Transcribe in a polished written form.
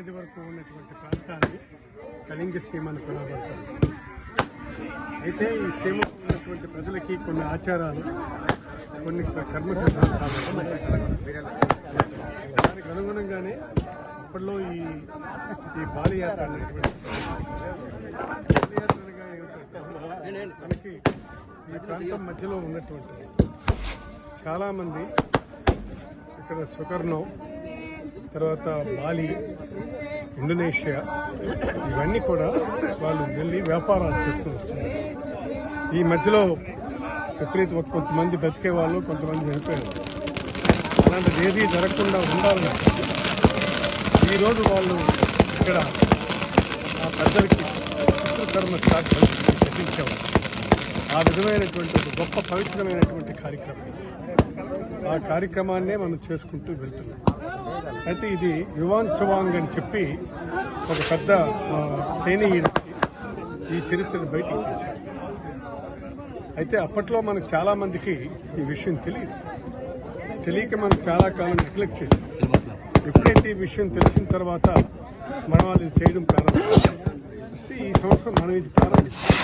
నది వరకు ఉన్నటువంటి ప్రాంతాన్ని కళింగ సీమ అని పిలువబడతారు. అయితే ఈ సీమలో ఉన్నటువంటి ప్రజలకి కొన్ని ఆచారాలు, కొన్ని కర్మ సిద్ధాంతాలు దానికి అనుగుణంగానే అప్పట్లో ఈ బాలయాత్ర అనేటువంటి బాలయాత్రగా ఏమిటంటే మనకి ఈ ప్రాంతం మధ్యలో ఉన్నటువంటి చాలామంది ఇక్కడ సుకర్ణం, తర్వాత బాలి, ఇండోనేషియా ఇవన్నీ కూడా వాళ్ళు వెళ్ళి వ్యాపారాలు చేసుకుని వస్తున్నారు. ఈ మధ్యలో విపరీత కొంతమంది బ్రతికే వాళ్ళు, కొంతమంది చనిపోయారు. అలాంటిది ఏదీ జరగకుండా ఉండాలని ఈరోజు వాళ్ళు ఇక్కడ ఆ పెద్దలకి పితృకర్మ కట్టించేవారు. ఆ విధమైనటువంటి ఒక గొప్ప పవిత్రమైనటువంటి కార్యక్రమం. ఆ కార్యక్రమాన్నే మనం చేసుకుంటూ వెళ్తున్నాం. అయితే ఇది యువాన్ చవాంగ్ అని చెప్పి ఒక పెద్ద సైనికుడికి ఈ చరిత్రను బయటకు తీశారు. అయితే అప్పట్లో మనకు చాలా మందికి ఈ విషయం తెలియక మనం చాలా కాలం నెగ్లెక్ట్ చేసాం. ఎప్పుడైతే ఈ విషయం తెలిసిన తర్వాత మనం అది చేయడం ప్రారంభించాం. ఈ సంవత్సరం మనం ఇది ప్రారంభిస్తాం.